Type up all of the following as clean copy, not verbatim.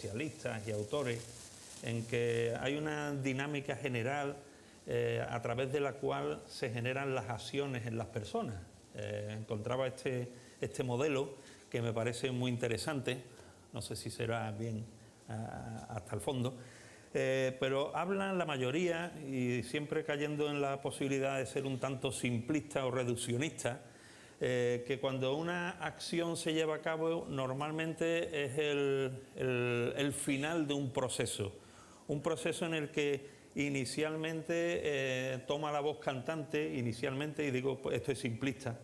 especialistas y autores en que hay una dinámica general a través de la cual se generan las acciones en las personas. Encontraba este modelo que me parece muy interesante, no sé si será bien hasta el fondo, pero hablan la mayoría, y siempre cayendo en la posibilidad de ser un tanto simplista o reduccionista, que cuando una acción se lleva a cabo normalmente es el final de un proceso en el que inicialmente toma la voz cantante, y digo, pues esto es simplista,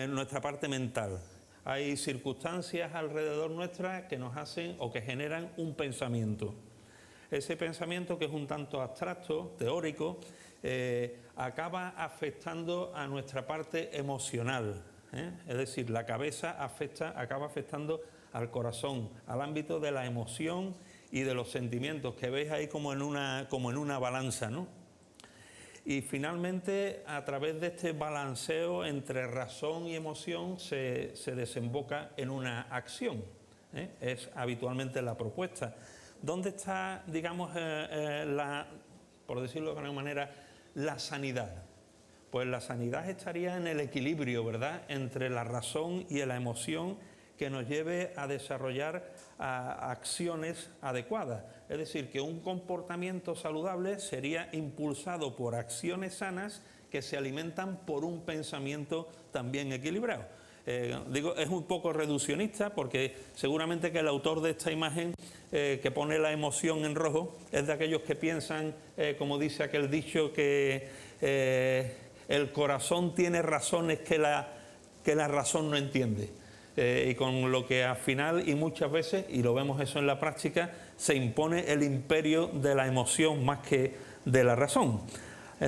nuestra parte mental. Hay circunstancias alrededor nuestra que nos hacen o que generan un pensamiento. Ese pensamiento, que es un tanto abstracto, teórico, acaba afectando a nuestra parte emocional, es decir, la cabeza acaba afectando al corazón, al ámbito de la emoción y de los sentimientos, que veis ahí como en una balanza, ¿no? Y finalmente, a través de este balanceo entre razón y emoción, se desemboca en una acción, es habitualmente la propuesta. ¿Dónde está, digamos, por decirlo de alguna manera, la sanidad? Pues la sanidad estaría en el equilibrio, ¿verdad?, entre la razón y la emoción, que nos lleve a desarrollar acciones adecuadas. Es decir, que un comportamiento saludable sería impulsado por acciones sanas que se alimentan por un pensamiento también equilibrado. Digo, es un poco reduccionista, porque seguramente que el autor de esta imagen que pone la emoción en rojo es de aquellos que piensan, como dice aquel dicho, que el corazón tiene razones que la razón no entiende. Y con lo que al final, y muchas veces, y lo vemos eso en la práctica, se impone el imperio de la emoción más que de la razón.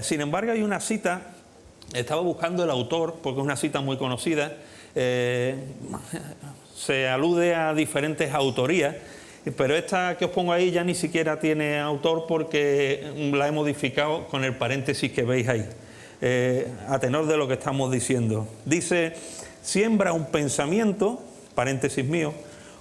Sin embargo, hay una cita, estaba buscando el autor porque es una cita muy conocida, se alude a diferentes autorías, pero esta que os pongo ahí ya ni siquiera tiene autor, porque la he modificado con el paréntesis que veis ahí, a tenor de lo que estamos diciendo. Dice: siembra un pensamiento, paréntesis mío,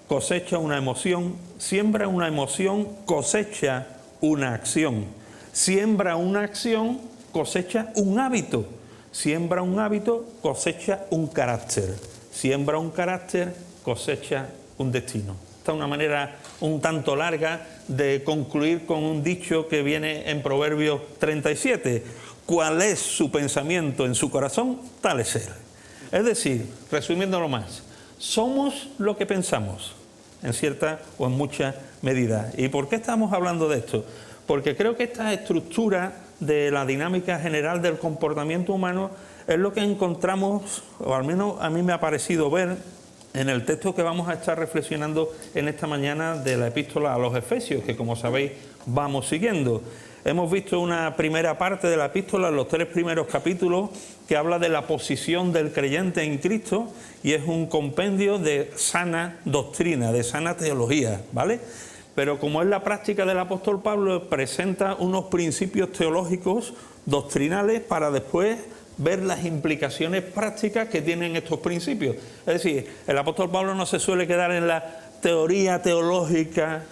cosecha una emoción, siembra una emoción, cosecha una acción, siembra una acción, cosecha un hábito, siembra un hábito, cosecha un carácter, siembra un carácter, cosecha un destino. Esta es una manera un tanto larga de concluir con un dicho que viene en Proverbios 37. ¿Cuál es su pensamiento en su corazón? Tal es él. Es decir, resumiéndolo más, somos lo que pensamos, en cierta o en mucha medida. ¿Y por qué estamos hablando de esto? Porque creo que esta estructura de la dinámica general del comportamiento humano es lo que encontramos, o al menos a mí me ha parecido ver, en el texto que vamos a estar reflexionando en esta mañana de la epístola a los Efesios, que, como sabéis, vamos siguiendo. Hemos visto una primera parte de la epístola, los 3 primeros capítulos, que habla de la posición del creyente en Cristo, y es un compendio de sana doctrina, de sana teología, ¿vale? Pero como es la práctica del apóstol Pablo, presenta unos principios teológicos, doctrinales, para después ver las implicaciones prácticas que tienen estos principios. Es decir, el apóstol Pablo no se suele quedar en la teoría teológica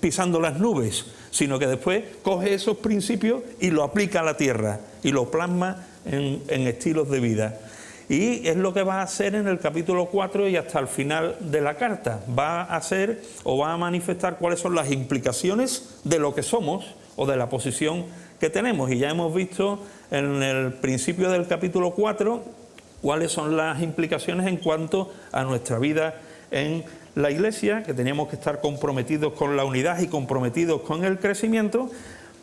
pisando las nubes, sino que después coge esos principios y lo aplica a la tierra y lo plasma en estilos de vida. Y es lo que va a hacer en el capítulo 4 y hasta el final de la carta. Va a hacer o va a manifestar cuáles son las implicaciones de lo que somos o de la posición que tenemos. Y ya hemos visto en el principio del capítulo 4 cuáles son las implicaciones en cuanto a nuestra vida en la Iglesia, que teníamos que estar comprometidos con la unidad y comprometidos con el crecimiento,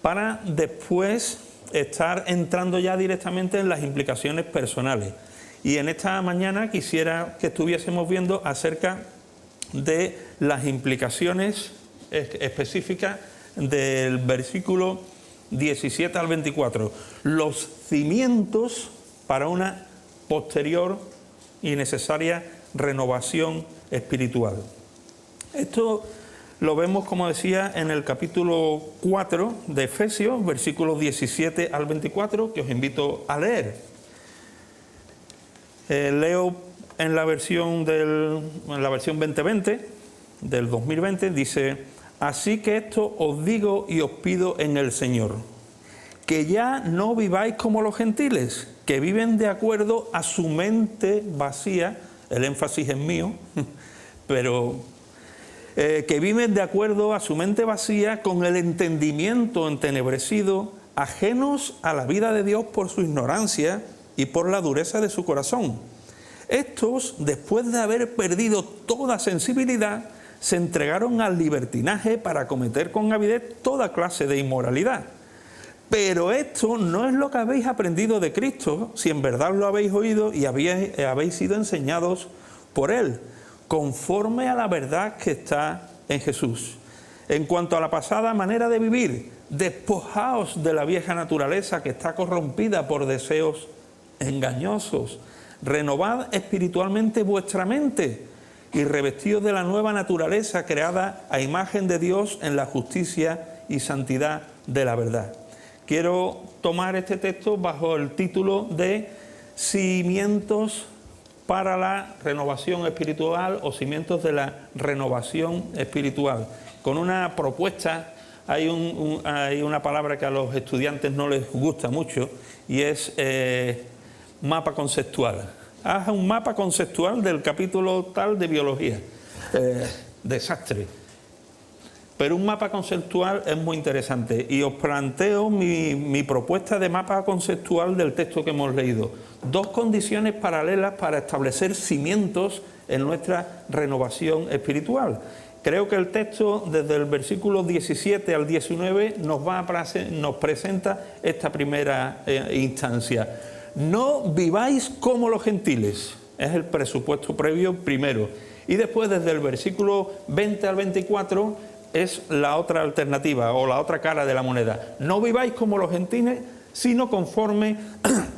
para después estar entrando ya directamente en las implicaciones personales. Y en esta mañana quisiera que estuviésemos viendo acerca de las implicaciones específicas del versículo 17 al 24, los cimientos para una posterior y necesaria renovación espiritual. Esto lo vemos, como decía, en el capítulo 4 de Efesios, versículos 17 al 24, que os invito a leer. Leo en la versión 2020, del 2020, dice: así que esto os digo y os pido en el Señor, que ya no viváis como los gentiles, que viven de acuerdo a su mente vacía, el énfasis es mío, pero que viven de acuerdo a su mente vacía, con el entendimiento entenebrecido, ajenos a la vida de Dios por su ignorancia y por la dureza de su corazón. Estos, después de haber perdido toda sensibilidad, se entregaron al libertinaje para cometer con avidez toda clase de inmoralidad. Pero esto no es lo que habéis aprendido de Cristo, si en verdad lo habéis oído y habéis sido enseñados por Él, conforme a la verdad que está en Jesús. En cuanto a la pasada manera de vivir, despojaos de la vieja naturaleza que está corrompida por deseos engañosos. Renovad espiritualmente vuestra mente y revestíos de la nueva naturaleza creada a imagen de Dios en la justicia y santidad de la verdad. Quiero tomar este texto bajo el título de Cimientos para la renovación espiritual o cimientos de la renovación espiritual, con una propuesta. Hay una palabra que a los estudiantes no les gusta mucho y es mapa conceptual. Haz un mapa conceptual del capítulo tal de biología. Desastre. Pero un mapa conceptual es muy interesante y os planteo mi propuesta de mapa conceptual del texto que hemos leído. Dos condiciones paralelas para establecer cimientos en nuestra renovación espiritual. Creo que el texto desde el versículo 17 al 19 nos presenta esta primera instancia. No viváis como los gentiles, es el presupuesto previo primero. Y después desde el versículo 20 al 24 es la otra alternativa o la otra cara de la moneda. No viváis como los gentiles, sino conforme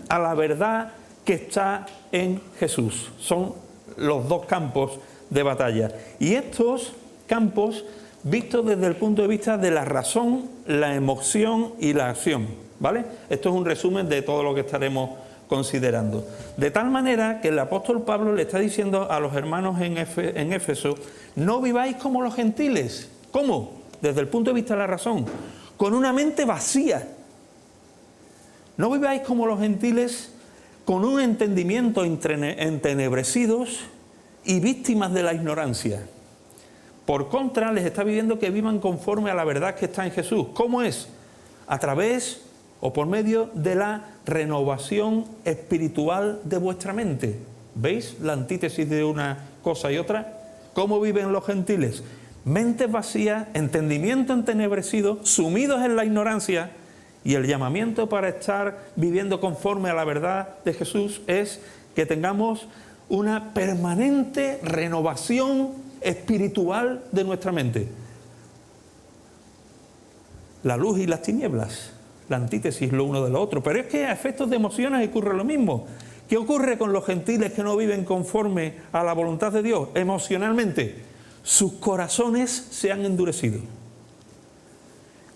a la verdad que está en Jesús. Son los dos campos de batalla. Y estos campos vistos desde el punto de vista de la razón, la emoción y la acción, ¿vale? Esto es un resumen de todo lo que estaremos considerando. De tal manera que el apóstol Pablo le está diciendo a los hermanos en Éfeso: no viváis como los gentiles. ¿Cómo? Desde el punto de vista de la razón, con una mente vacía. No viváis como los gentiles, con un entendimiento entenebrecidos y víctimas de la ignorancia. Por contra, les está pidiendo que vivan conforme a la verdad que está en Jesús. ¿Cómo es? A través o por medio de la renovación espiritual de vuestra mente. ¿Veis la antítesis de una cosa y otra? ¿Cómo viven los gentiles? Mentes vacías, entendimiento entenebrecido, sumidos en la ignorancia, y el llamamiento para estar viviendo conforme a la verdad de Jesús es que tengamos una permanente renovación espiritual de nuestra mente. La luz y las tinieblas, la antítesis lo uno de lo otro, pero es que a efectos de emociones ocurre lo mismo. ¿Qué ocurre con los gentiles que no viven conforme a la voluntad de Dios? Emocionalmente, sus corazones se han endurecido.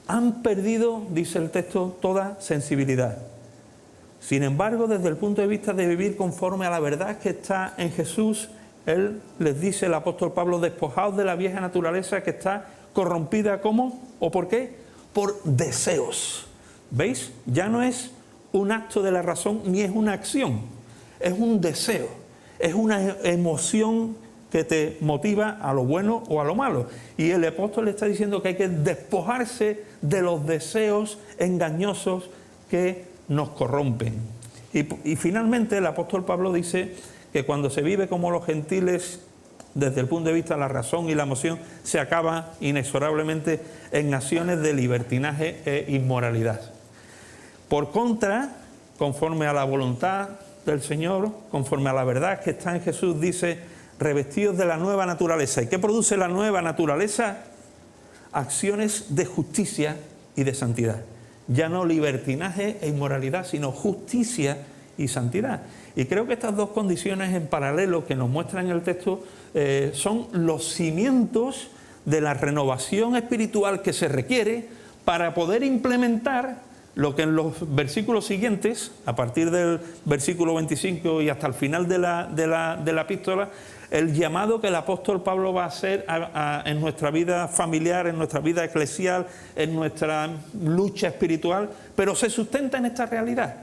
Han perdido, dice el texto, toda sensibilidad. Sin embargo, desde el punto de vista de vivir conforme a la verdad que está en Jesús, Él les dice, el apóstol Pablo: despojaos de la vieja naturaleza que está corrompida. ¿Cómo? ¿O por qué? Por deseos. ¿Veis? Ya no es un acto de la razón ni es una acción, es un deseo, es una emoción que te motiva a lo bueno o a lo malo. Y el apóstol le está diciendo que hay que despojarse de los deseos engañosos que nos corrompen. Y finalmente el apóstol Pablo dice que cuando se vive como los gentiles, desde el punto de vista de la razón y la emoción, se acaba inexorablemente en acciones de libertinaje e inmoralidad. Por contra, conforme a la voluntad del Señor, conforme a la verdad que está en Jesús, dice: revestidos de la nueva naturaleza. ¿Y qué produce la nueva naturaleza? Acciones de justicia y de santidad. Ya no libertinaje e inmoralidad, sino justicia y santidad. Y creo que estas dos condiciones en paralelo que nos muestran en el texto son los cimientos de la renovación espiritual que se requiere para poder implementar lo que en los versículos siguientes, a partir del versículo 25 y hasta el final de la epístola, el llamado que el apóstol Pablo va a hacer en nuestra vida familiar, en nuestra vida eclesial, en nuestra lucha espiritual, pero se sustenta en esta realidad,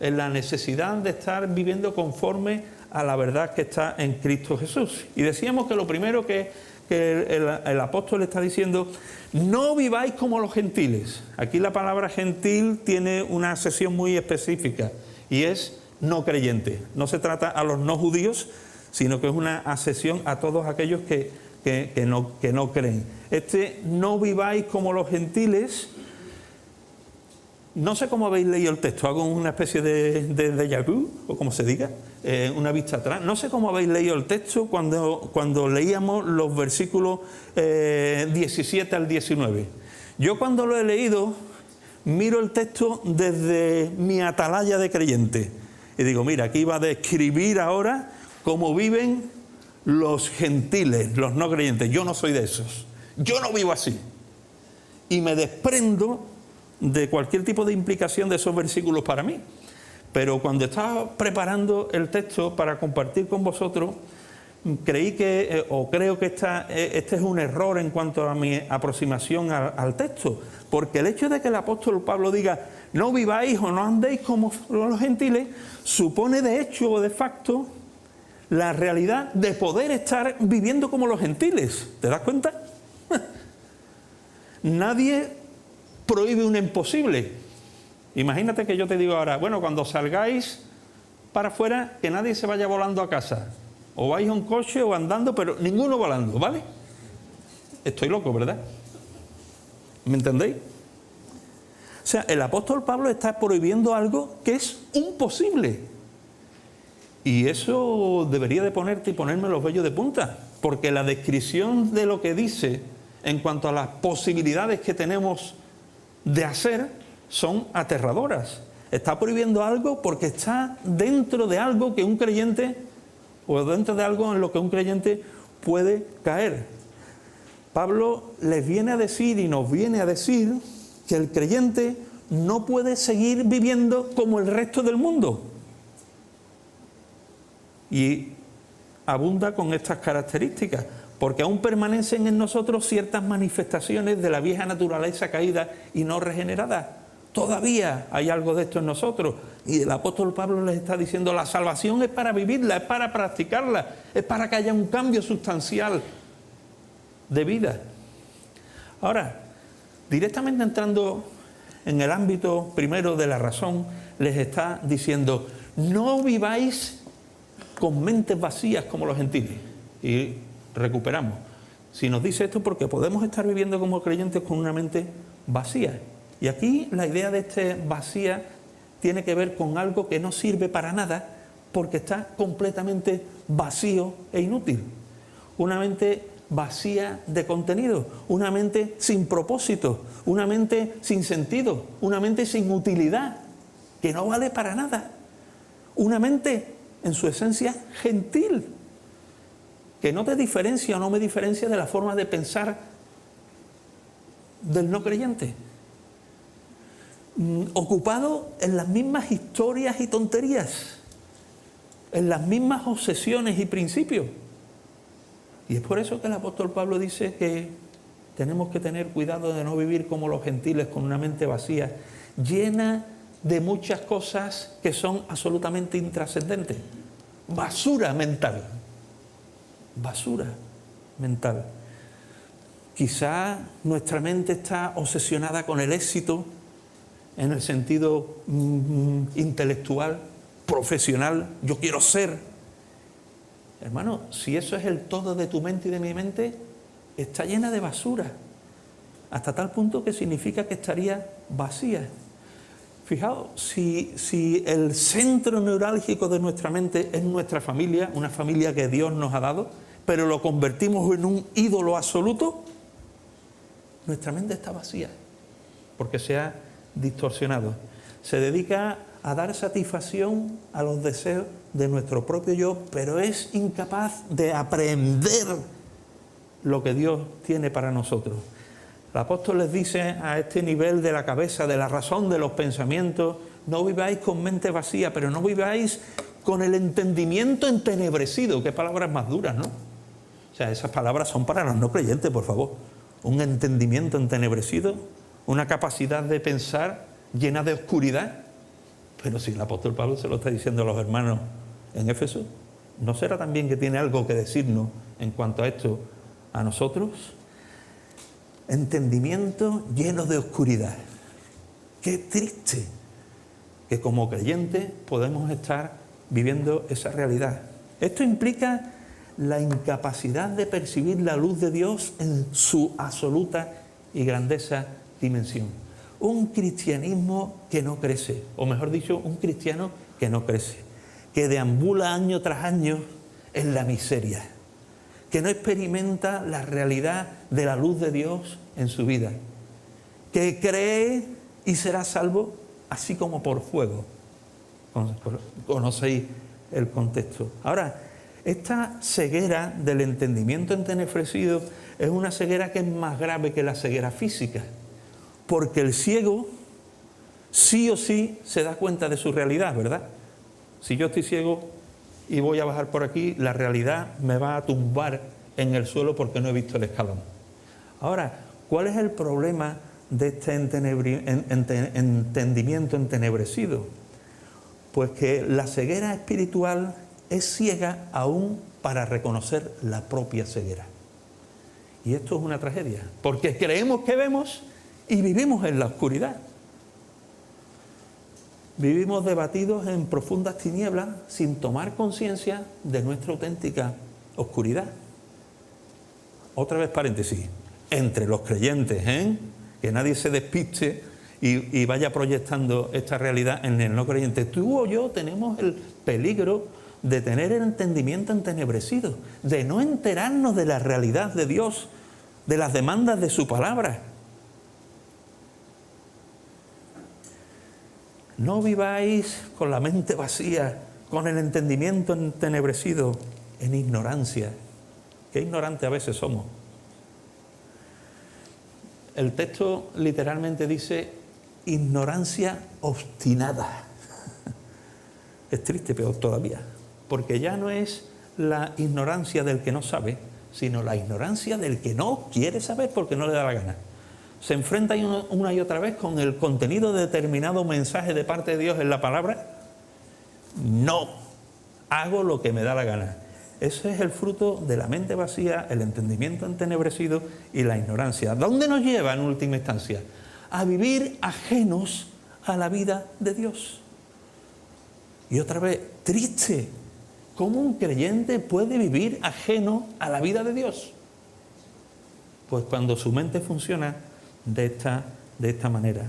en la necesidad de estar viviendo conforme a la verdad que está en Cristo Jesús. Y decíamos que lo primero que el apóstol está diciendo: no viváis como los gentiles. Aquí la palabra gentil tiene una acesión muy específica y es no creyente. No se trata a los no judíos, sino que es una acesión a todos aquellos que no creen. No viváis como los gentiles. No sé cómo habéis leído el texto, hago una especie de déjà vu, o como se diga, una vista atrás. No sé cómo habéis leído el texto cuando leíamos los versículos 17 al 19. Yo cuando lo he leído, miro el texto desde mi atalaya de creyente. Y digo, mira, aquí va a describir ahora cómo viven los gentiles, los no creyentes. Yo no soy de esos. Yo no vivo así. Y me desprendo de cualquier tipo de implicación de esos versículos para mí. Pero cuando estaba preparando el texto para compartir con vosotros, creo que este es un error en cuanto a mi aproximación al texto, porque el hecho de que el apóstol Pablo diga no viváis o no andéis como los gentiles, supone de hecho o de facto la realidad de poder estar viviendo como los gentiles. ¿Te das cuenta? Nadie prohíbe un imposible. Imagínate que yo te digo ahora, bueno, cuando salgáis para afuera, que nadie se vaya volando a casa. O vais a un coche o andando, pero ninguno volando, ¿vale? Estoy loco, ¿verdad? ¿Me entendéis? O sea, el apóstol Pablo está prohibiendo algo que es imposible. Y eso debería de ponerte y ponerme los vellos de punta, porque la descripción de lo que dice en cuanto a las posibilidades que tenemos de hacer son aterradoras. Está prohibiendo algo porque está dentro de algo que un creyente, o dentro de algo en lo que un creyente puede caer. Pablo les viene a decir y nos viene a decir que el creyente no puede seguir viviendo como el resto del mundo. Y abunda con estas características, porque aún permanecen en nosotros ciertas manifestaciones de la vieja naturaleza caída y no regenerada. Todavía hay algo de esto en nosotros. Y el apóstol Pablo les está diciendo, la salvación es para vivirla, es para practicarla, es para que haya un cambio sustancial de vida. Ahora, directamente entrando en el ámbito primero de la razón, les está diciendo, no viváis con mentes vacías como los gentiles. Y recuperamos. Si nos dice esto, porque podemos estar viviendo como creyentes con una mente vacía. Y aquí la idea de vacía tiene que ver con algo que no sirve para nada, porque está completamente vacío e inútil. Una mente vacía de contenido, una mente sin propósito, una mente sin sentido, una mente sin utilidad, que no vale para nada. Una mente en su esencia gentil, que no te diferencia o no me diferencia de la forma de pensar del no creyente. Ocupado en las mismas historias y tonterías, en las mismas obsesiones y principios. Y es por eso que el apóstol Pablo dice que tenemos que tener cuidado de no vivir como los gentiles, con una mente vacía, llena de muchas cosas que son absolutamente intrascendentes. Basura mental. Basura mental. Quizá nuestra mente está obsesionada con el éxito en el sentido intelectual, profesional. Yo quiero ser. Hermano, si eso es el todo de tu mente y de mi mente, está llena de basura, hasta tal punto que significa que estaría vacía. Fijaos, si el centro neurálgico de nuestra mente es nuestra familia, una familia que Dios nos ha dado, pero lo convertimos en un ídolo absoluto, nuestra mente está vacía, porque se ha distorsionado. Se dedica a dar satisfacción a los deseos de nuestro propio yo, pero es incapaz de aprender lo que Dios tiene para nosotros. El apóstol les dice a este nivel de la cabeza, de la razón, de los pensamientos, no viváis con mente vacía, pero no viváis con el entendimiento entenebrecido. Qué palabras más duras, ¿no? O sea, esas palabras son para los no creyentes, por favor. Un entendimiento entenebrecido, una capacidad de pensar llena de oscuridad. Pero si el apóstol Pablo se lo está diciendo a los hermanos en Éfeso, ¿no será también que tiene algo que decirnos en cuanto a esto a nosotros? Entendimiento lleno de oscuridad. Qué triste que como creyentes podemos estar viviendo esa realidad. Esto implica la incapacidad de percibir la luz de Dios en su absoluta y grandeza dimensión. Un cristianismo que no crece, o mejor dicho, un cristiano que no crece, que deambula año tras año en la miseria, que no experimenta la realidad de la luz de Dios en su vida, que cree y será salvo así como por fuego. Conocéis el contexto. Ahora, esta ceguera del entendimiento entenebrecido es una ceguera que es más grave que la ceguera física, porque el ciego sí o sí se da cuenta de su realidad, ¿verdad? Si yo estoy ciego y voy a bajar por aquí, la realidad me va a tumbar en el suelo porque no he visto el escalón. Ahora, ¿cuál es el problema de este entendimiento entenebrecido? Pues que la ceguera espiritual es ciega aún para reconocer la propia ceguera. Y esto es una tragedia, porque creemos que vemos y vivimos en la oscuridad. Vivimos debatidos en profundas tinieblas sin tomar conciencia de nuestra auténtica oscuridad. Otra vez paréntesis, entre los creyentes, que nadie se despiste y vaya proyectando esta realidad en el no creyente. Tú o yo tenemos el peligro de tener el entendimiento entenebrecido, de no enterarnos de la realidad de Dios, de las demandas de su palabra. No viváis con la mente vacía, con el entendimiento entenebrecido, en ignorancia. Qué ignorantes a veces somos. El texto literalmente dice ignorancia obstinada. Es triste, peor todavía, porque ya no es la ignorancia del que no sabe, sino la ignorancia del que no quiere saber porque no le da la gana. Se enfrenta una y otra vez con el contenido de determinado mensaje de parte de Dios en la palabra. No, hago lo que me da la gana. Ese es el fruto de la mente vacía, el entendimiento entenebrecido y la ignorancia. ¿Dónde nos lleva en última instancia? A vivir ajenos a la vida de Dios. Y otra vez, triste, ¿cómo un creyente puede vivir ajeno a la vida de Dios? Pues cuando su mente funciona de esta manera.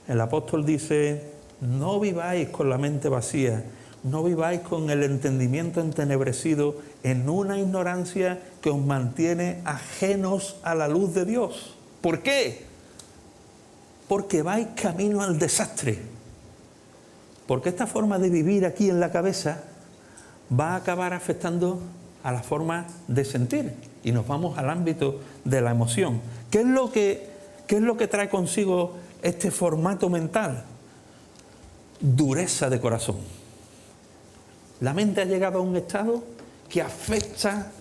El apóstol dice, no viváis con la mente vacía, no viváis con el entendimiento entenebrecido en una ignorancia que os mantiene ajenos a la luz de Dios. ¿Por qué? Porque vais camino al desastre. Porque esta forma de vivir aquí en la cabeza va a acabar afectando a la forma de sentir y nos vamos al ámbito de la emoción. ¿Qué es lo que trae consigo este formato mental? Dureza de corazón. La mente ha llegado a un estado que afecta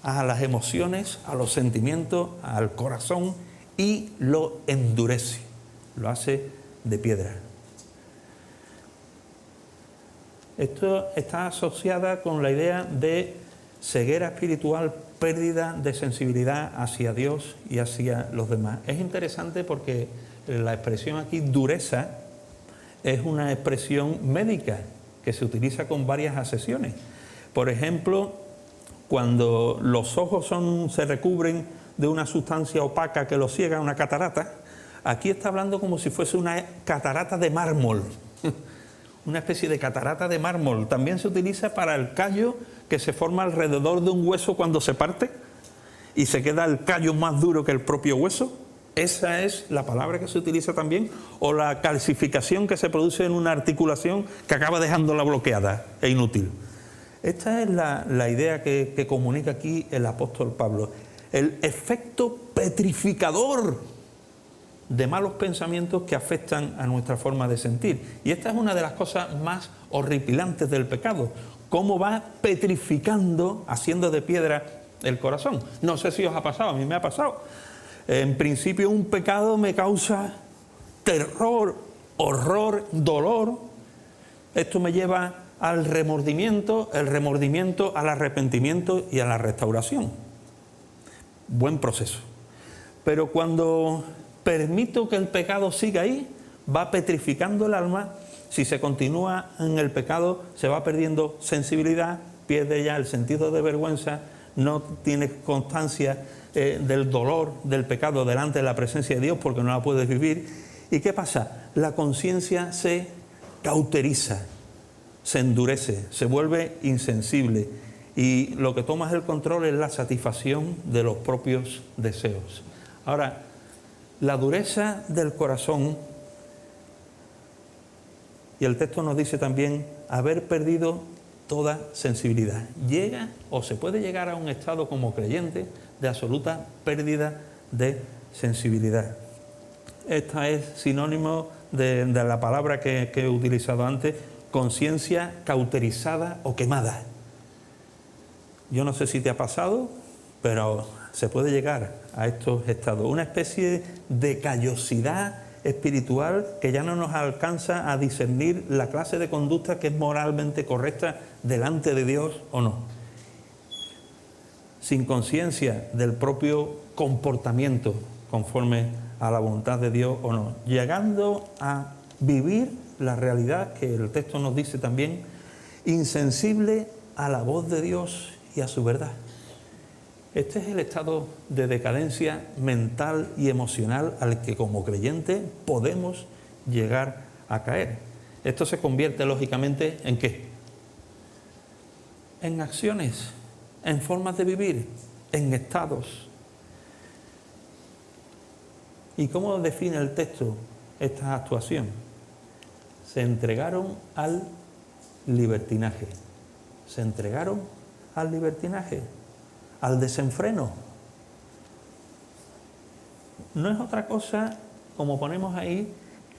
a las emociones, a los sentimientos, al corazón y lo endurece, lo hace de piedra. Esto está asociada con la idea de ceguera espiritual, pérdida de sensibilidad hacia Dios y hacia los demás. Es interesante porque la expresión aquí, dureza, es una expresión médica que se utiliza con varias acepciones. Por ejemplo, cuando los ojos se recubren de una sustancia opaca que los ciega, una catarata, aquí está hablando como si fuese una catarata de mármol. Una especie de catarata de mármol. También se utiliza para el callo que se forma alrededor de un hueso cuando se parte y se queda el callo más duro que el propio hueso. Esa es la palabra que se utiliza también. O la calcificación que se produce en una articulación que acaba dejándola bloqueada e inútil. Esta es la idea que comunica aquí el apóstol Pablo. El efecto petrificador de malos pensamientos que afectan a nuestra forma de sentir. Y esta es una de las cosas más horripilantes del pecado, cómo va petrificando, haciendo de piedra el corazón. No sé si os ha pasado, a mí me ha pasado. En principio un pecado me causa terror, horror, dolor. Esto me lleva al remordimiento, el remordimiento al arrepentimiento y a la restauración. Buen proceso. Pero cuando permito que el pecado siga ahí, va petrificando el alma. Si se continúa en el pecado, se va perdiendo sensibilidad, pierde ya el sentido de vergüenza, no tiene constancia del dolor del pecado delante de la presencia de Dios porque no la puedes vivir. ¿Y qué pasa? La conciencia se cauteriza, se endurece, se vuelve insensible y lo que toma el control es la satisfacción de los propios deseos. Ahora, la dureza del corazón, y el texto nos dice también haber perdido toda sensibilidad. Llega o se puede llegar a un estado como creyente de absoluta pérdida de sensibilidad. Esta es sinónimo de la palabra que he utilizado antes, conciencia cauterizada o quemada. Yo no sé si te ha pasado, pero se puede llegar a estos estados. Una especie de callosidad espiritual que ya no nos alcanza a discernir la clase de conducta que es moralmente correcta delante de Dios o no. Sin conciencia del propio comportamiento conforme a la voluntad de Dios o no. Llegando a vivir la realidad que el texto nos dice también, insensible a la voz de Dios y a su verdad. Este es el estado de decadencia mental y emocional al que como creyente podemos llegar a caer. Esto se convierte lógicamente ¿en qué? En acciones, en formas de vivir, en estados. ¿Y cómo define el texto esta actuación? Se entregaron al libertinaje. Se entregaron al libertinaje, al desenfreno. No es otra cosa, como ponemos ahí,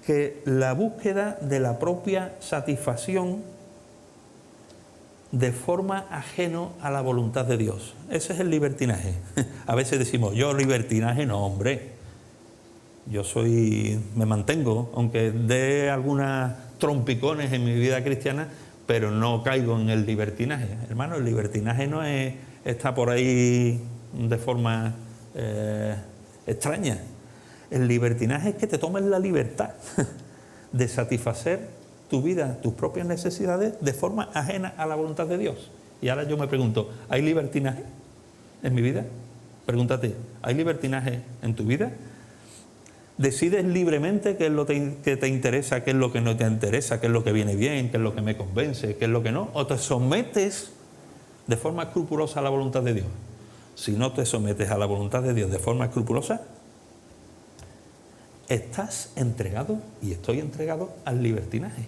que la búsqueda de la propia satisfacción de forma ajeno a la voluntad de Dios. Ese es el libertinaje. A veces decimos, yo libertinaje no, hombre. Yo me mantengo, aunque dé algunas trompicones en mi vida cristiana, pero no caigo en el libertinaje. Hermano, el libertinaje no está por ahí de forma extraña. El libertinaje es que te tomes la libertad de satisfacer tu vida, tus propias necesidades de forma ajena a la voluntad de Dios. Y ahora yo me pregunto, ¿hay libertinaje en mi vida? Pregúntate, ¿hay libertinaje en tu vida? ¿Decides libremente qué es lo que te interesa, qué es lo que no te interesa, qué es lo que viene bien, qué es lo que me convence, qué es lo que no? ¿O te sometes de forma escrupulosa a la voluntad de Dios? Si no te sometes a la voluntad de Dios de forma escrupulosa, estás entregado, y estoy entregado, al libertinaje.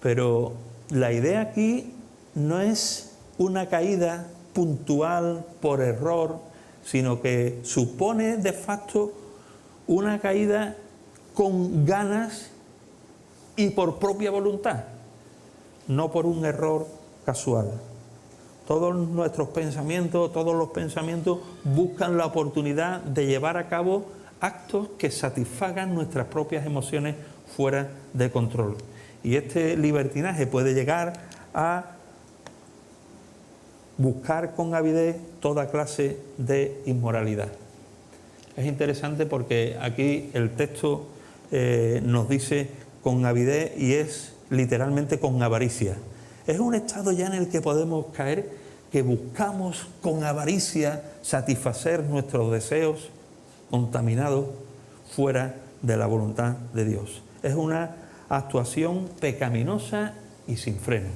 Pero la idea aquí no es una caída puntual por error, sino que supone de facto una caída con ganas y por propia voluntad, no por un error casual. Todos nuestros pensamientos, todos los pensamientos buscan la oportunidad de llevar a cabo actos que satisfagan nuestras propias emociones fuera de control. Y este libertinaje puede llegar a buscar con avidez toda clase de inmoralidad. Es interesante porque aquí el texto nos dice con avidez y es literalmente con avaricia. Es un estado ya en el que podemos caer, que buscamos con avaricia satisfacer nuestros deseos contaminados fuera de la voluntad de Dios. Es una actuación pecaminosa y sin freno,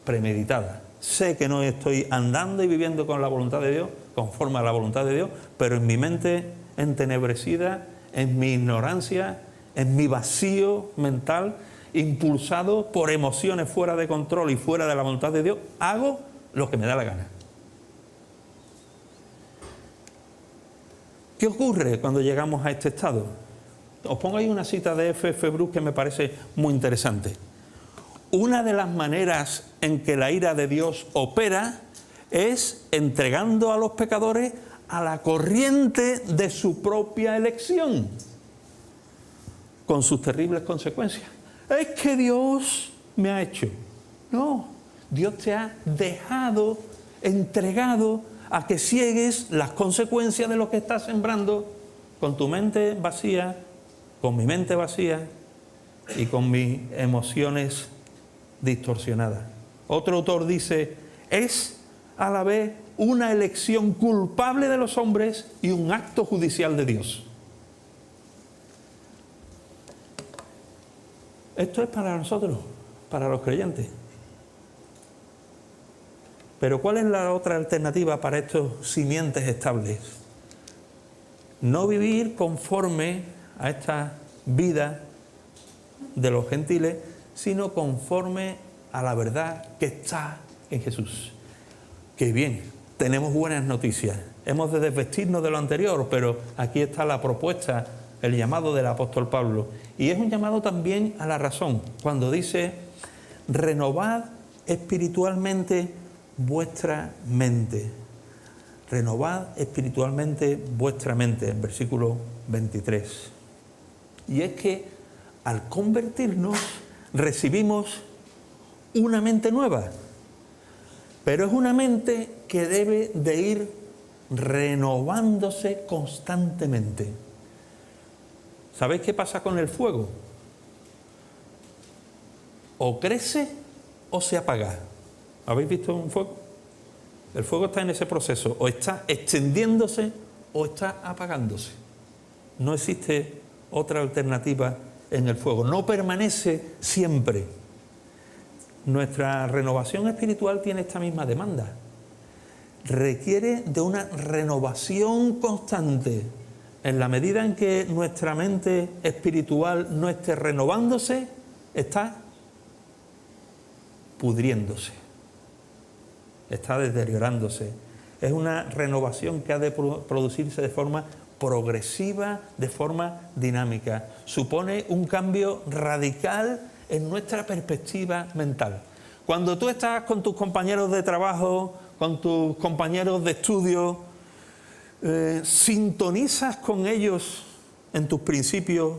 premeditada. Sé que no estoy andando y viviendo con la voluntad de Dios, conforme a la voluntad de Dios, pero en mi mente entenebrecida, en mi ignorancia, en mi vacío mental, impulsado por emociones fuera de control y fuera de la voluntad de Dios, hago lo que me da la gana. ¿Qué ocurre cuando llegamos a este estado? Os pongo ahí una cita de F.F. Bruce que me parece muy interesante. Una de las maneras en que la ira de Dios opera es entregando a los pecadores a la corriente de su propia elección, con sus terribles consecuencias. Es que Dios me ha hecho. No, Dios te ha dejado, entregado a que ciegues las consecuencias de lo que estás sembrando con tu mente vacía, con mi mente vacía y con mis emociones distorsionadas. Otro autor dice, es a la vez una elección culpable de los hombres y un acto judicial de Dios. Esto es para nosotros, para los creyentes. Pero ¿cuál es la otra alternativa para estos simientes estables? No vivir conforme a esta vida de los gentiles, sino conforme a la verdad que está en Jesús. Qué bien, tenemos buenas noticias. Hemos de desvestirnos de lo anterior, pero aquí está la propuesta, el llamado del apóstol Pablo. Y es un llamado también a la razón, cuando dice, renovad espiritualmente vuestra mente. Renovad espiritualmente vuestra mente, en versículo 23. Y es que al convertirnos recibimos una mente nueva, pero es una mente que debe de ir renovándose constantemente. ¿Sabéis qué pasa con el fuego? O crece o se apaga. ¿Habéis visto un fuego? El fuego está en ese proceso, o está extendiéndose o está apagándose. No existe otra alternativa en el fuego, no permanece siempre. Nuestra renovación espiritual tiene esta misma demanda. Requiere de una renovación constante. En la medida en que nuestra mente espiritual no esté renovándose, está pudriéndose, está deteriorándose. Es una renovación que ha de producirse de forma progresiva, de forma dinámica. Supone un cambio radical en nuestra perspectiva mental. Cuando tú estás con tus compañeros de trabajo, con tus compañeros de estudio, sintonizas con ellos en tus principios,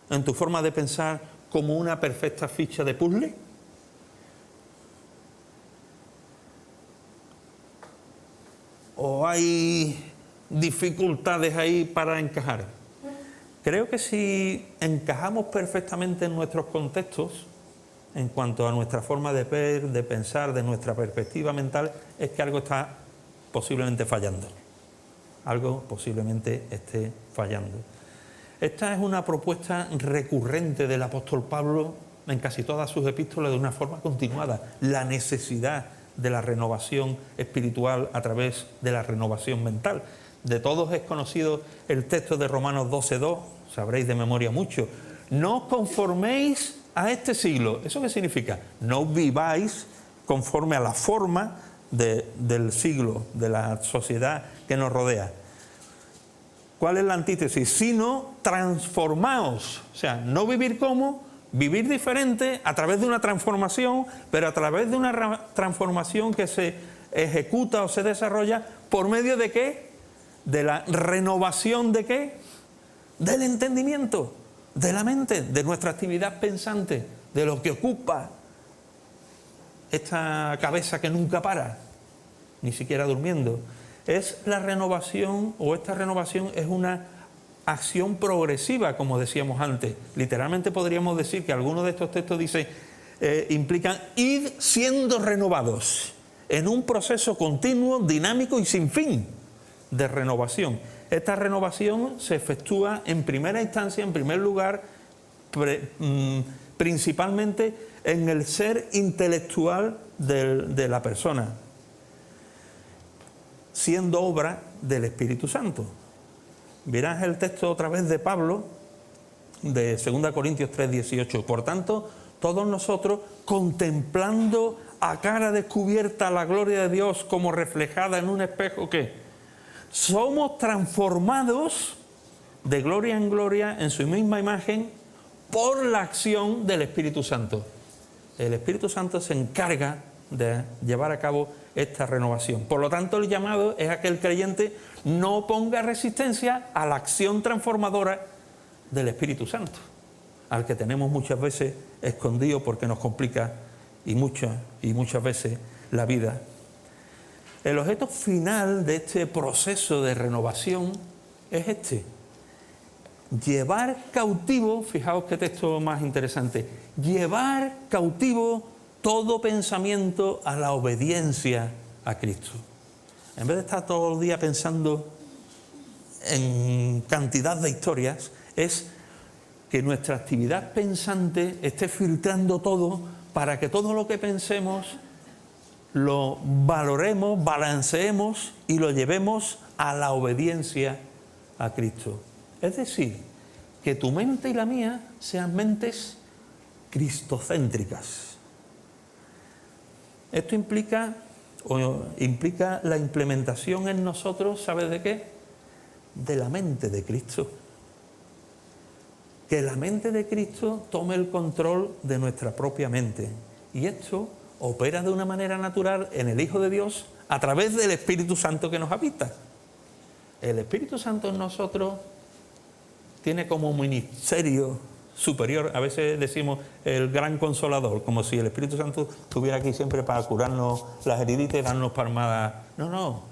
en tu forma de pensar, como una perfecta ficha de puzzle. ¿O hay dificultades ahí para encajar? Creo que si encajamos perfectamente en nuestros contextos, en cuanto a nuestra forma de ver, de pensar, de nuestra perspectiva mental, es que algo está posiblemente fallando. Algo posiblemente esté fallando. Esta es una propuesta recurrente del apóstol Pablo en casi todas sus epístolas de una forma continuada. La necesidad de la renovación espiritual a través de la renovación mental. De todos es conocido el texto de Romanos 12:2, sabréis de memoria mucho. No os conforméis a este siglo. ¿Eso qué significa? No viváis conforme a la forma del siglo, de la sociedad que nos rodea. ¿Cuál es la antítesis? Sino transformaos. O sea, no vivir como, vivir diferente a través de una transformación, pero a través de una transformación que se ejecuta o se desarrolla por medio de ¿qué? De la renovación de ¿qué? Del entendimiento, de la mente, de nuestra actividad pensante, de lo que ocupa esta cabeza que nunca para, ni siquiera durmiendo. Es la renovación, o esta renovación es una acción progresiva, como decíamos antes. Literalmente podríamos decir que algunos de estos textos dicen, implican ir siendo renovados en un proceso continuo, dinámico y sin fin de renovación. Esta renovación se efectúa en primera instancia, en primer lugar, principalmente en el ser intelectual de la persona, siendo obra del Espíritu Santo. Verás el texto otra vez de Pablo, de 2 Corintios 3:18. Por tanto, todos nosotros, contemplando a cara descubierta la gloria de Dios como reflejada en un espejo, ¿qué? Somos transformados de gloria en gloria en su misma imagen por la acción del Espíritu Santo. El Espíritu Santo se encarga de llevar a cabo esta renovación. Por lo tanto, el llamado es a que el creyente no ponga resistencia a la acción transformadora del Espíritu Santo, al que tenemos muchas veces escondido porque nos complica y muchas veces la vida. El objeto final de este proceso de renovación es este: llevar cautivo, fijaos qué texto más interesante, llevar cautivo todo pensamiento a la obediencia a Cristo. En vez de estar todo el día pensando en cantidad de historias, es que nuestra actividad pensante esté filtrando todo para que todo lo que pensemos lo valoremos, balanceemos y lo llevemos a la obediencia a Cristo. Es decir, que tu mente y la mía sean mentes cristocéntricas. Esto implica la implementación en nosotros, ¿sabes de qué? De la mente de Cristo. Que la mente de Cristo tome el control de nuestra propia mente. Y esto opera de una manera natural en el Hijo de Dios a través del Espíritu Santo que nos habita. El Espíritu Santo en nosotros tiene como ministerio superior, a veces decimos el gran consolador, como si el Espíritu Santo estuviera aquí siempre para curarnos las heriditas y darnos palmadas. No,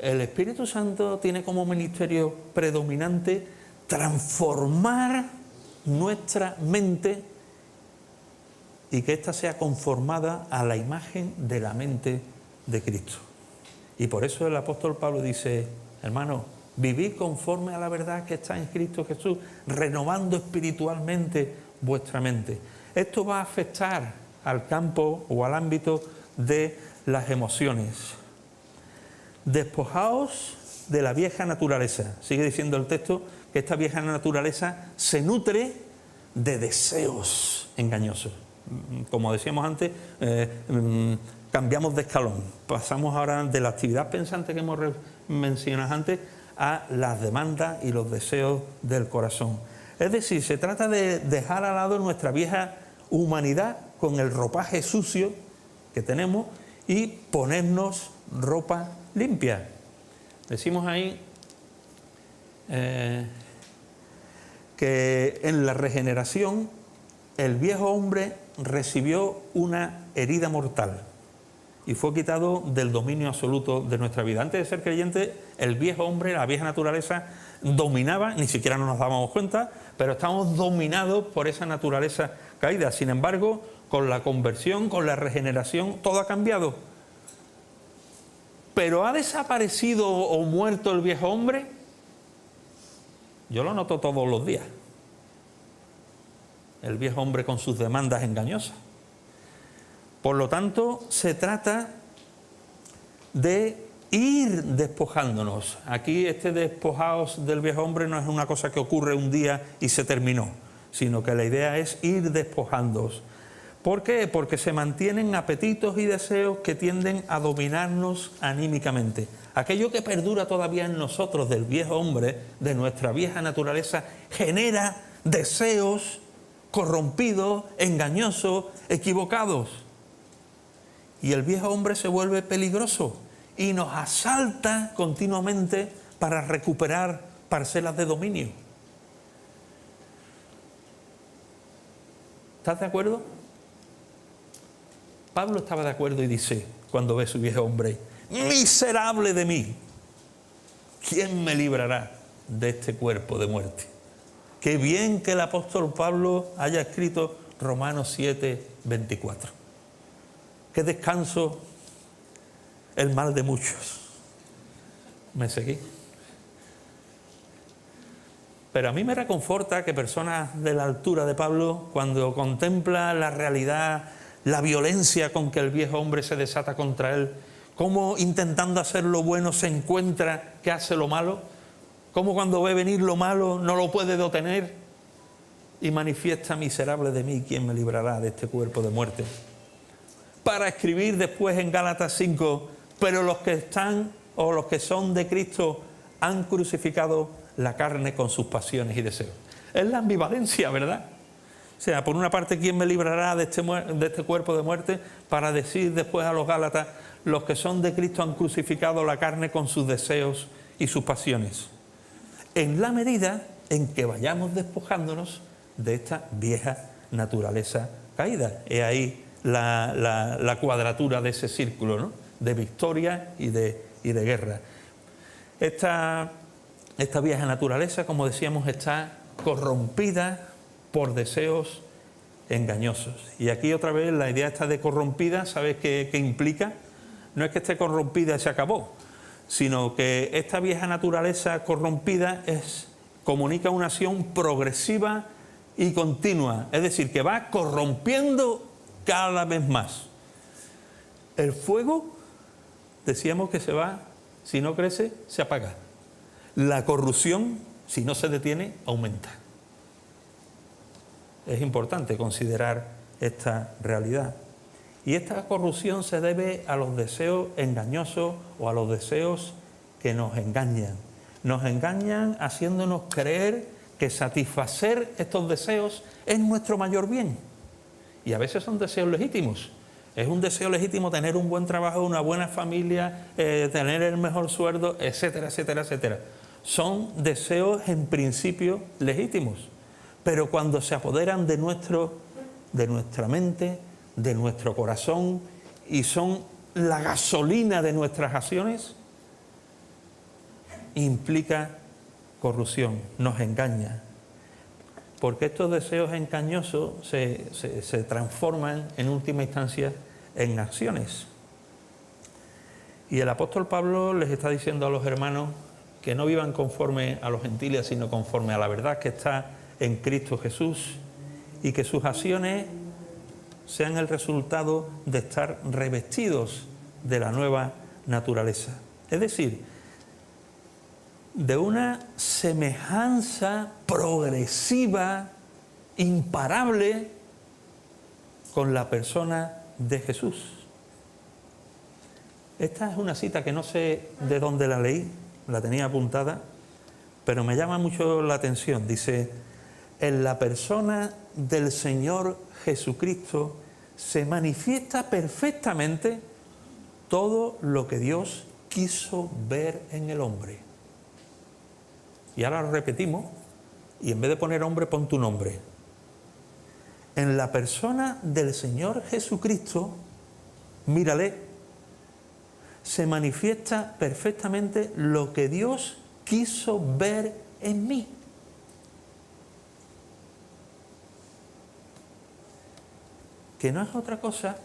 el Espíritu Santo tiene como ministerio predominante transformar nuestra mente y que ésta sea conformada a la imagen de la mente de Cristo. Y por eso el apóstol Pablo dice: hermano, vivid conforme a la verdad que está en Cristo Jesús, renovando espiritualmente vuestra mente. Esto va a afectar al campo o al ámbito de las emociones. Despojaos de la vieja naturaleza. Sigue diciendo el texto que esta vieja naturaleza se nutre de deseos engañosos. Como decíamos antes, cambiamos de escalón. Pasamos ahora de la actividad pensante que hemos mencionado antes a las demandas y los deseos del corazón. Es decir, se trata de dejar al lado nuestra vieja humanidad con el ropaje sucio que tenemos y ponernos ropa limpia. Decimos ahí que en la regeneración el viejo hombre recibió una herida mortal y fue quitado del dominio absoluto de nuestra vida. Antes de ser creyente, el viejo hombre, la vieja naturaleza, dominaba, ni siquiera nos dábamos cuenta, pero estamos dominados por esa naturaleza caída. Sin embargo, con la conversión, con la regeneración, todo ha cambiado. ¿Pero ha desaparecido o muerto el viejo hombre? Yo lo noto todos los días. El viejo hombre con sus demandas engañosas. Por lo tanto, se trata de ir despojándonos. Aquí este despojaos del viejo hombre no es una cosa que ocurre un día y se terminó, sino que la idea es ir despojándoos. ¿Por qué? Porque se mantienen apetitos y deseos que tienden a dominarnos anímicamente. Aquello que perdura todavía en nosotros del viejo hombre, de nuestra vieja naturaleza, genera deseos corrompidos, engañosos, equivocados. Y el viejo hombre se vuelve peligroso y nos asalta continuamente para recuperar parcelas de dominio. ¿Estás de acuerdo? Pablo estaba de acuerdo y dice, cuando ve a su viejo hombre: miserable de mí, ¿quién me librará de este cuerpo de muerte? Qué bien que el apóstol Pablo haya escrito Romanos 7, 24. Qué descanso el mal de muchos. ¿Me seguí? Pero a mí me reconforta que personas de la altura de Pablo, cuando contempla la realidad, la violencia con que el viejo hombre se desata contra él, cómo intentando hacer lo bueno se encuentra que hace lo malo, cómo cuando ve venir lo malo no lo puede detener y manifiesta: miserable de mí, ¿quién me librará de este cuerpo de muerte? Para escribir después en Gálatas 5, pero los que están o los que son de Cristo han crucificado la carne con sus pasiones y deseos. Es la ambivalencia, ¿verdad? O sea, por una parte, ¿quién me librará de este cuerpo de muerte? Para decir después a los Gálatas, los que son de Cristo han crucificado la carne con sus deseos y sus pasiones. En la medida en que vayamos despojándonos de esta vieja naturaleza caída. Es ahí la cuadratura de ese círculo, ¿no? De victoria y de guerra. Esta vieja naturaleza, como decíamos, está corrompida por deseos engañosos. Y aquí otra vez la idea esta de corrompida, ¿sabes qué implica? No es que esté corrompida y se acabó, sino que esta vieja naturaleza corrompida comunica una acción progresiva y continua, es decir, que va corrompiendo cada vez más. El fuego, decíamos que se va, si no crece, se apaga. La corrupción, si no se detiene, aumenta. Es importante considerar esta realidad. Y esta corrupción se debe a los deseos engañosos o a los deseos que nos engañan. Nos engañan haciéndonos creer que satisfacer estos deseos es nuestro mayor bien. Y a veces son deseos legítimos. Es un deseo legítimo tener un buen trabajo, una buena familia, tener el mejor sueldo, etcétera, etcétera, etcétera. Son deseos en principio legítimos. Pero cuando se apoderan de nuestra mente, de nuestro corazón y son la gasolina de nuestras acciones, implica corrupción, nos engaña. Porque estos deseos engañosos se transforman en última instancia en acciones. Y el apóstol Pablo les está diciendo a los hermanos que no vivan conforme a los gentiles, sino conforme a la verdad que está en Cristo Jesús, y que sus acciones sean el resultado de estar revestidos de la nueva naturaleza. Es decir, de una semejanza progresiva, imparable, con la persona de Jesús. Esta es una cita que no sé de dónde la leí, la tenía apuntada, pero me llama mucho la atención. Dice: en la persona del Señor Jesucristo se manifiesta perfectamente todo lo que Dios quiso ver en el hombre. Y ahora lo repetimos, y en vez de poner hombre, pon tu nombre. En la persona del Señor Jesucristo, mírale, se manifiesta perfectamente lo que Dios quiso ver en mí. Que no es otra cosa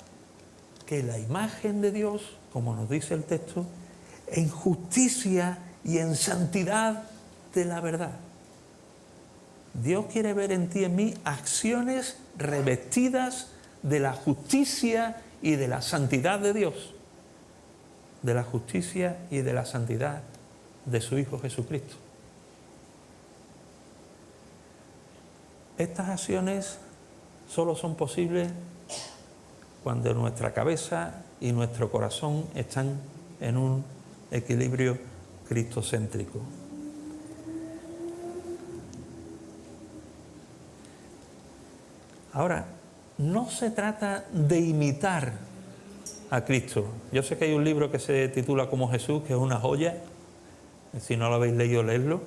que la imagen de Dios, como nos dice el texto, en justicia y en santidad de la verdad. Dios quiere ver en ti y en mí acciones revestidas de la justicia y de la santidad de Dios, de la justicia y de la santidad de su Hijo Jesucristo. Estas acciones solo son posibles cuando nuestra cabeza y nuestro corazón están en un equilibrio cristocéntrico. Ahora, no se trata de imitar a Cristo. Yo sé que hay un libro que se titula Como Jesús, que es una joya, si no lo habéis leído, leedlo,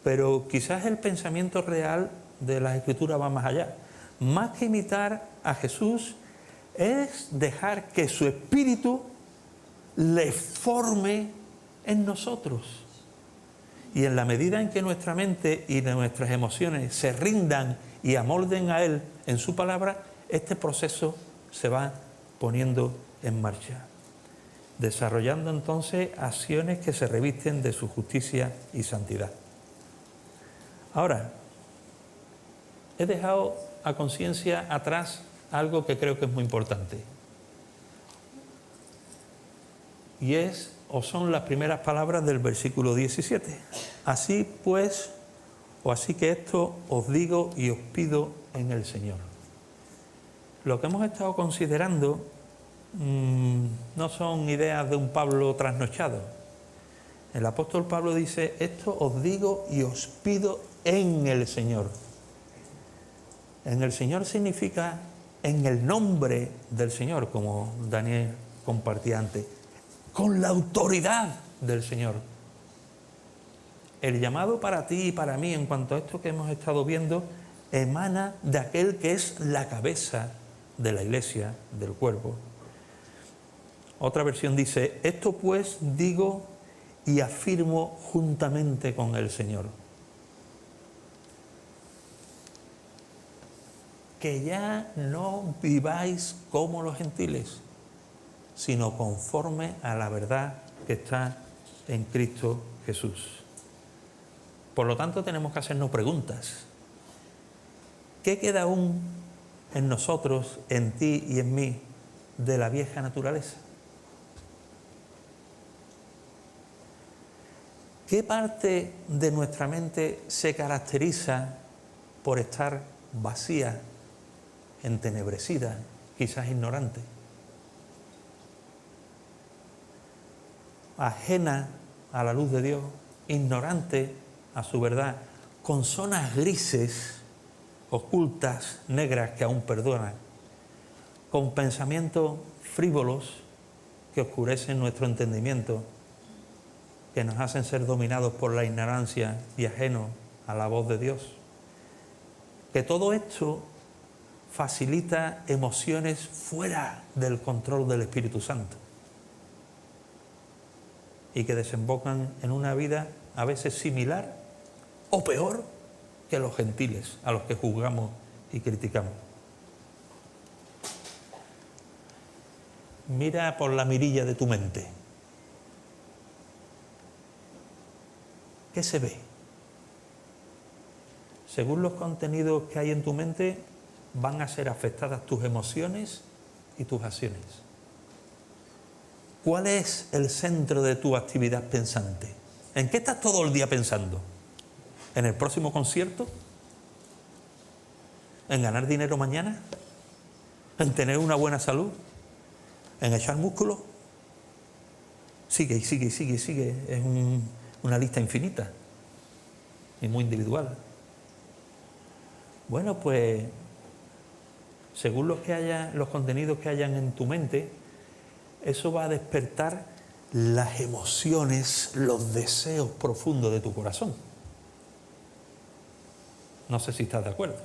pero quizás el pensamiento real de las Escrituras va más allá. Más que imitar a Jesús, es dejar que su Espíritu le forme en nosotros. Y en la medida en que nuestra mente y nuestras emociones se rindan y amolden a Él en su palabra, este proceso se va poniendo en marcha, desarrollando entonces acciones que se revisten de su justicia y santidad. Ahora, he dejado a conciencia atrás algo que creo que es muy importante. Y son las primeras palabras del versículo 17. Así pues, o así que esto os digo y os pido en el Señor. Lo que hemos estado considerando no son ideas de un Pablo trasnochado. El apóstol Pablo dice, esto os digo y os pido en el Señor. En el Señor significa en el nombre del Señor, como Daniel compartía antes, con la autoridad del Señor. El llamado para ti y para mí en cuanto a esto que hemos estado viendo emana de aquel que es la cabeza de la iglesia, del cuerpo. Otra versión dice, esto pues digo y afirmo juntamente con el Señor. Que ya no viváis como los gentiles, sino conforme a la verdad que está en Cristo Jesús. Por lo tanto, tenemos que hacernos preguntas. ¿Qué queda aún en nosotros, en ti y en mí, de la vieja naturaleza? ¿Qué parte de nuestra mente se caracteriza por estar vacía, entenebrecida, quizás ignorante? Ajena a la luz de Dios, ignorante a su verdad, con zonas grises, ocultas, negras que aún perduran, con pensamientos frívolos que oscurecen nuestro entendimiento, que nos hacen ser dominados por la ignorancia y ajenos a la voz de Dios. Que todo esto facilita emociones fuera del control del Espíritu Santo y que desembocan en una vida a veces similar o peor que los gentiles a los que juzgamos y criticamos. Mira por la mirilla de tu mente. ¿Qué se ve? Según los contenidos que hay en tu mente, van a ser afectadas tus emociones y tus acciones. ¿Cuál es el centro de tu actividad pensante? ¿En qué estás todo el día pensando? ¿En el próximo concierto? ¿En ganar dinero mañana? ¿En tener una buena salud? ¿En echar músculo? Sigue y sigue y sigue y sigue. Es una lista infinita y muy individual. Bueno, pues según los contenidos que hayan en tu mente, eso va a despertar las emociones, los deseos profundos de tu corazón. No sé si estás de acuerdo,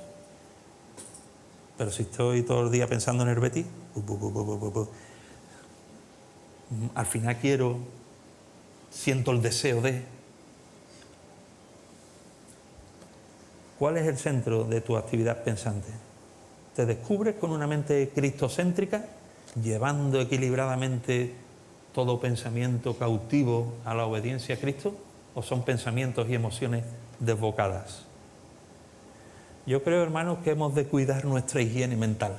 pero si estoy todo el día pensando en el Betis, al final siento el deseo de... ¿Cuál es el centro de tu actividad pensante? ¿Te descubres con una mente cristocéntrica, llevando equilibradamente todo pensamiento cautivo a la obediencia a Cristo? ¿O son pensamientos y emociones desbocadas? Yo creo, hermanos, que hemos de cuidar nuestra higiene mental.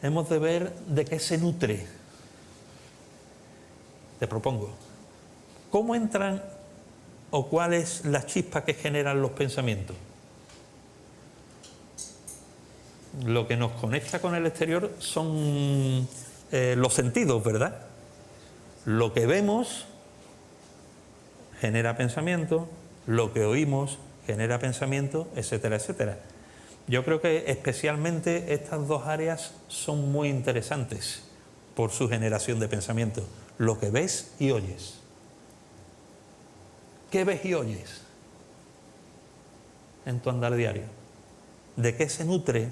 Hemos de ver de qué se nutre. Te propongo, ¿cómo entran o cuál es la chispa que generan los pensamientos? Lo que nos conecta con el exterior son los sentidos, ¿verdad? Lo que vemos genera pensamiento, lo que oímos genera pensamiento, etcétera, etcétera. Yo creo que especialmente estas dos áreas son muy interesantes por su generación de pensamiento. Lo que ves y oyes. ¿Qué ves y oyes en tu andar diario? ¿De qué se nutre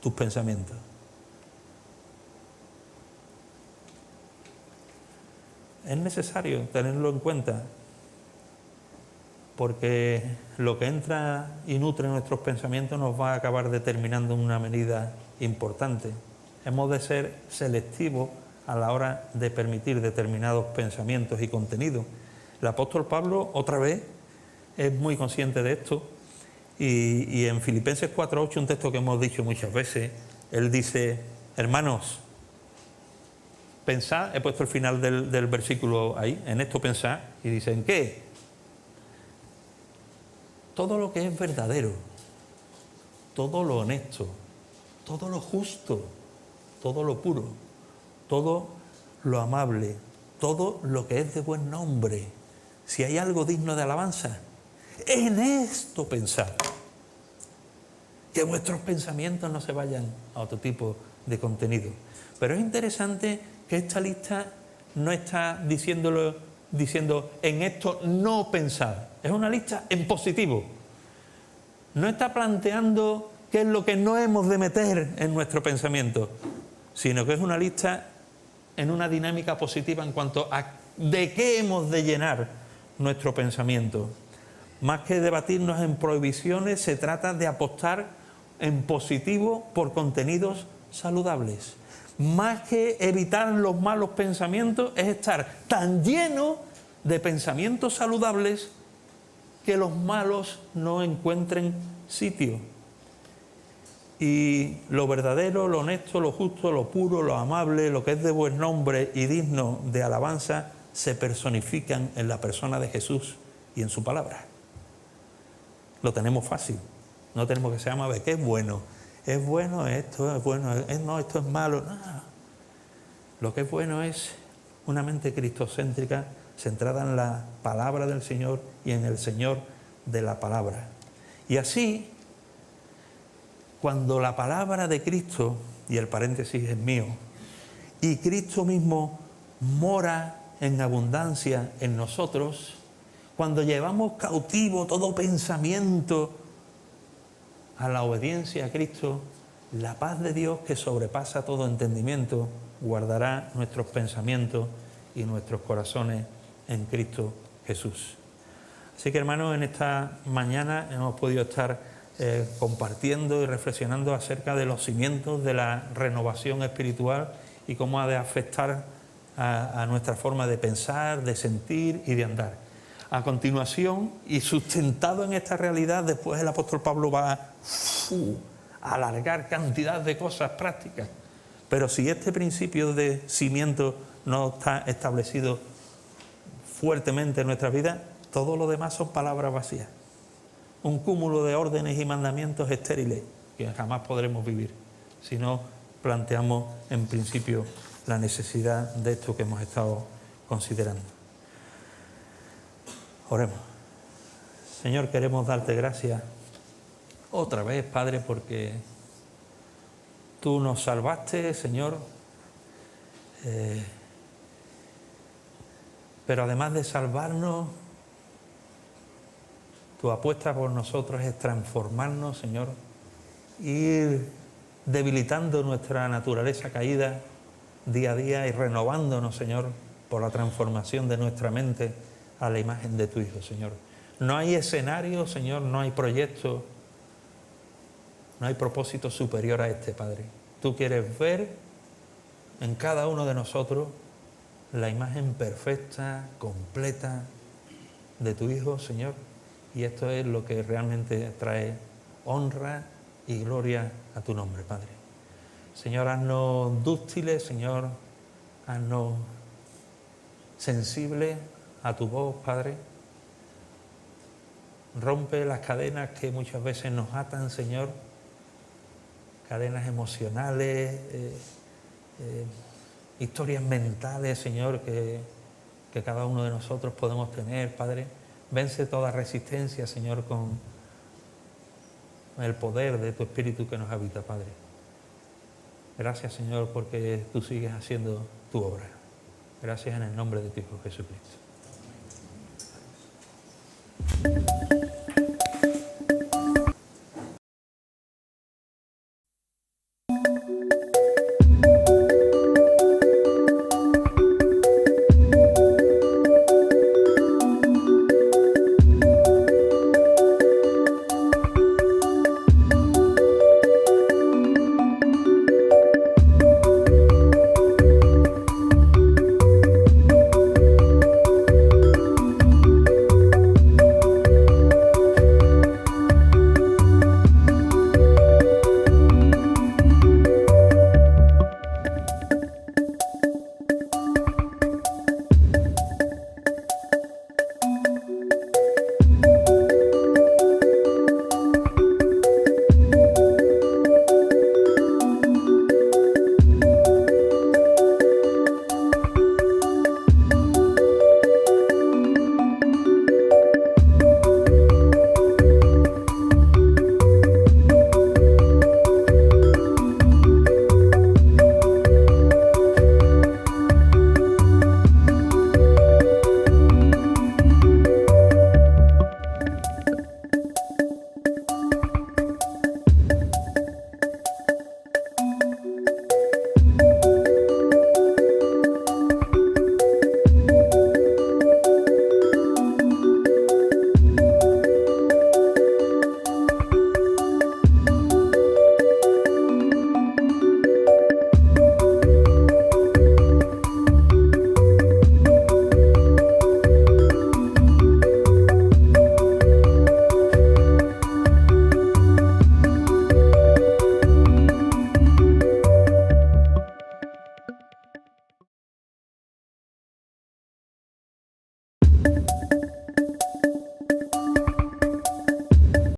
tus pensamientos? Es necesario tenerlo en cuenta, porque lo que entra y nutre nuestros pensamientos nos va a acabar determinando en una medida importante. Hemos de ser selectivos a la hora de permitir determinados pensamientos y contenidos. El apóstol Pablo, otra vez, es muy consciente de esto, y en Filipenses 4:8, un texto que hemos dicho muchas veces, él dice: hermanos, pensad, he puesto el final del versículo ahí, en esto pensad, y dice: ¿en qué? Todo lo que es verdadero, todo lo honesto, todo lo justo, todo lo puro, todo lo amable, todo lo que es de buen nombre, si hay algo digno de alabanza, en esto pensad. Que vuestros pensamientos no se vayan a otro tipo de contenido. Pero es interesante que esta lista no está diciendo en esto no pensad. Es una lista en positivo. No está planteando qué es lo que no hemos de meter en nuestro pensamiento, sino que es una lista en una dinámica positiva en cuanto a de qué hemos de llenar nuestro pensamiento. Más que debatirnos en prohibiciones, se trata de apostar en positivo por contenidos saludables. Más que evitar los malos pensamientos, es estar tan lleno de pensamientos saludables que los malos no encuentren sitio. Y lo verdadero, lo honesto, lo justo, lo puro, lo amable, lo que es de buen nombre y digno de alabanza, se personifican en la persona de Jesús y en su palabra. Lo tenemos fácil, no tenemos que ser amables. ¿Qué es bueno? Es bueno esto, es bueno, no, esto es malo. No. Lo que es bueno es una mente cristocéntrica centrada en la palabra del Señor y en el Señor de la palabra. Y así, cuando la palabra de Cristo, y el paréntesis es mío, y Cristo mismo mora en abundancia en nosotros, cuando llevamos cautivo todo pensamiento a la obediencia a Cristo, la paz de Dios que sobrepasa todo entendimiento guardará nuestros pensamientos y nuestros corazones en Cristo Jesús. Así que, hermanos, en esta mañana hemos podido estar compartiendo y reflexionando acerca de los cimientos de la renovación espiritual y cómo ha de afectar a nuestra forma de pensar, de sentir y de andar. A continuación, y sustentado en esta realidad, después el apóstol Pablo va a alargar cantidad de cosas prácticas. Pero si este principio de cimiento no está establecido fuertemente en nuestra vida, todo lo demás son palabras vacías. Un cúmulo de órdenes y mandamientos estériles que jamás podremos vivir si no planteamos en principio la necesidad de esto que hemos estado considerando. Oremos. Señor, queremos darte gracias otra vez, Padre, porque tú nos salvaste, Señor, pero además de salvarnos, tu apuesta por nosotros es transformarnos, Señor, ir debilitando nuestra naturaleza caída día a día y renovándonos, Señor, por la transformación de nuestra mente a la imagen de tu Hijo, Señor. No hay escenario, Señor, no hay proyecto, no hay propósito superior a este, Padre. Tú quieres ver en cada uno de nosotros la imagen perfecta, completa de tu Hijo, Señor. Y esto es lo que realmente trae honra y gloria a tu nombre, Padre. Señor, haznos dúctiles, Señor, haznos sensibles a tu voz, Padre. Rompe las cadenas que muchas veces nos atan, Señor, cadenas emocionales, historias mentales, Señor, que cada uno de nosotros podemos tener, Padre. Vence toda resistencia, Señor, con el poder de tu Espíritu que nos habita, Padre. Gracias, Señor, porque tú sigues haciendo tu obra. Gracias en el nombre de tu Hijo Jesucristo.